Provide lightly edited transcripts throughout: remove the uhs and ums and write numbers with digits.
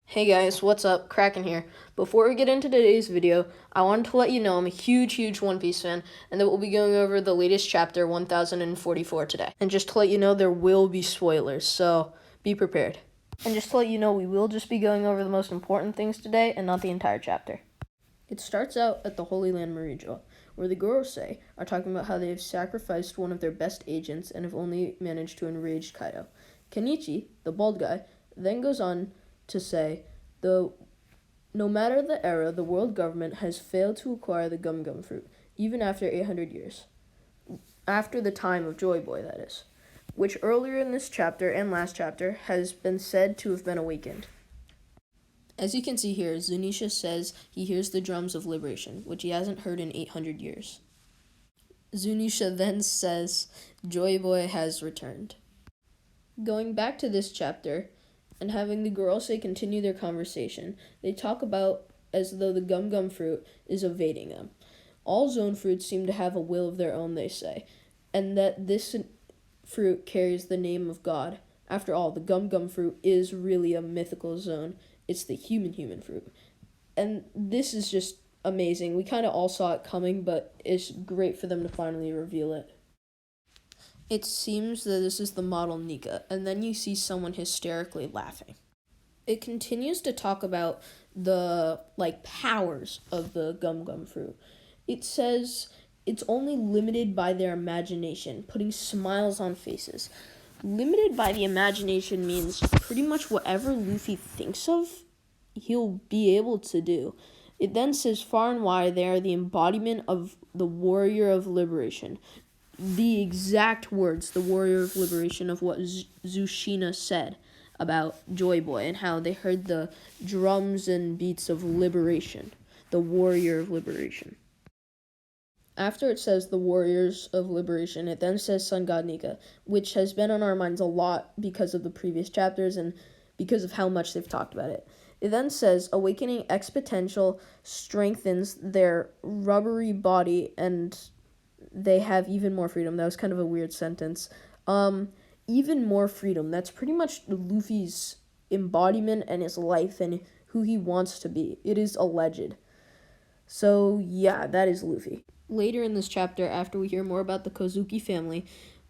Hey guys, what's up? Kraken here. Before we get into today's video, I wanted to let you know I'm a huge One Piece fan and that we'll be going over the latest chapter 1044 today. And just to let you know, there will be spoilers, so be prepared. And just to let you know, we will just be going over the most important things today and not the entire chapter. It starts out at the Holy Land Marijo, where the Gorosei are talking about how they have sacrificed one of their best agents and have only managed to enrage Kaido. Kenichi, the bald guy, then goes on to say, no matter the era, the world government has failed to acquire the Gum Gum fruit, even after 800 years. After the time of Joy Boy, that is. Which earlier in this chapter and last chapter has been said to have been awakened. As you can see here, Zunisha says he hears the drums of liberation, which he hasn't heard in 800 years. Zunisha then says Joy Boy has returned. Going back to this chapter, and having the Gorosei continue their conversation, they talk about as though the Gum Gum fruit is evading them. All zone fruits seem to have a will of their own, they say, and that this fruit carries the name of God. After all, the Gum Gum fruit is really a mythical zone. It's the human fruit. And this is just amazing. We kind of all saw it coming, but it's great for them to finally reveal it. It seems that this is the model Nika, and then you see someone hysterically laughing. It continues to talk about the powers of the Gum Gum fruit. It says it's only limited by their imagination, putting smiles on faces. Limited by the imagination means pretty much whatever Luffy thinks of, he'll be able to do. It then says far and wide they are the embodiment of the warrior of liberation. The exact words, the warrior of liberation, of what Zushina said about Joy Boy and how they heard the drums and beats of liberation, the warrior of liberation. After it says the warriors of liberation, it then says Sun God Nika, which has been on our minds a lot because of the previous chapters and because of how much they've talked about it. It then says awakening exponential strengthens their rubbery body and they have even more freedom. That was kind of a weird sentence. Even more freedom. That's pretty much Luffy's embodiment and his life and who he wants to be. It is alleged. So yeah, that is Luffy. Later in this chapter, after we hear more about the Kozuki family,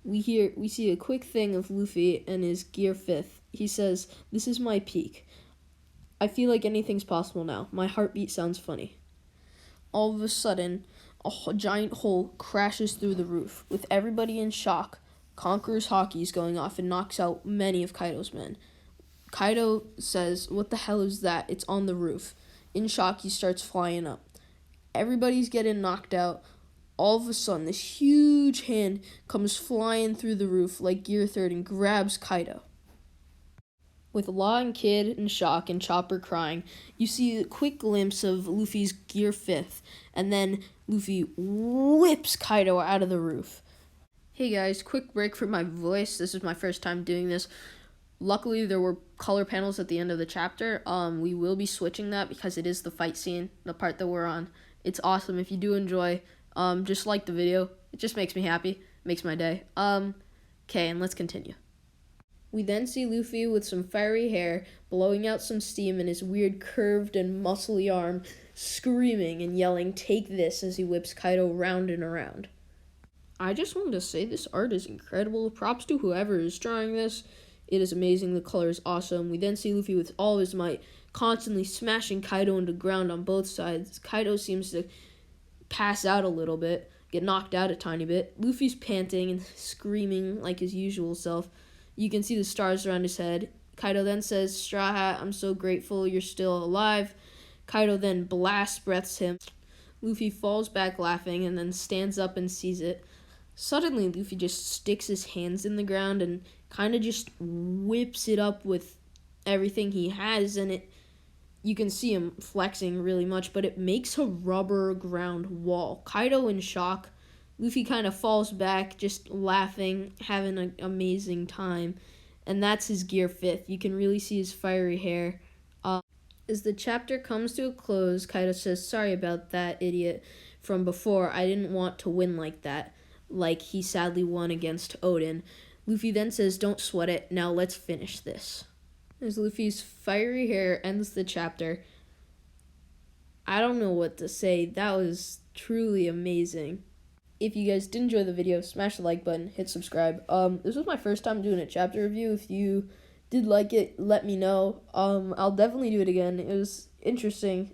we see a quick thing of Luffy and his Gear 5th. He says, "This is my peak. I feel like anything's possible now. My heartbeat sounds funny." All of a sudden, a giant hole crashes through the roof. With everybody in shock, Conqueror's Haki is going off and knocks out many of Kaido's men. Kaido says, "What the hell is that? It's on the roof." In shock, he starts flying up. Everybody's getting knocked out. All of a sudden, this huge hand comes flying through the roof like Gear 3rd and grabs Kaido. With Law and Kid in shock and Chopper crying, you see a quick glimpse of Luffy's Gear 5th, and then Luffy whips Kaido out of the roof. Hey guys, quick break for my voice. This is my first time doing this. Luckily, there were color panels at the end of the chapter. We will be switching that because it is the fight scene, the part that we're on. It's awesome. If you do enjoy, just like the video. It just makes me happy. Makes my day. Okay, and let's continue. We then see Luffy with some fiery hair, blowing out some steam in his weird curved and muscly arm, screaming and yelling, "Take this," as he whips Kaido round and around. I just wanted to say this art is incredible. Props to whoever is drawing this. It is amazing. The color is awesome. We then see Luffy with all his might, constantly smashing Kaido into the ground on both sides. Kaido seems to pass out a little bit, get knocked out a tiny bit. Luffy's panting and screaming like his usual self. You can see the stars around his head. Kaido then says, "Straw Hat, I'm so grateful you're still alive." Kaido then blast breaths him. Luffy falls back laughing and then stands up and sees it. Suddenly, Luffy just sticks his hands in the ground and kind of just whips it up with everything he has, and you can see him flexing really much, but it makes a rubber ground wall. Kaido in shock. Luffy kind of falls back, just laughing, having an amazing time. And that's his Gear 5th. You can really see his fiery hair. As the chapter comes to a close, Kaido says, "Sorry about that, idiot. From before, I didn't want to win like that. Like he sadly won against Odin." Luffy then says, "Don't sweat it. Now let's finish this." As Luffy's fiery hair ends the chapter. I don't know what to say. That was truly amazing. If you guys did enjoy the video, smash the like button, hit subscribe. This was my first time doing a chapter review. If you did like it, let me know. I'll definitely do it again. It was interesting.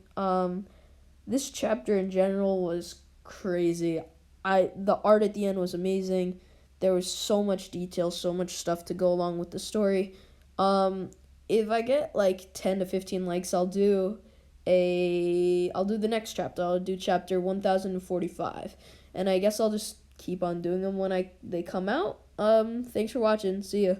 This chapter in general was crazy. The art at the end was amazing. There was so much detail, so much stuff to go along with the story. If I get like 10 to 15 likes, I'll do the next chapter. I'll do chapter 1045. And I guess I'll just keep on doing them when they come out. Thanks for watching. See ya.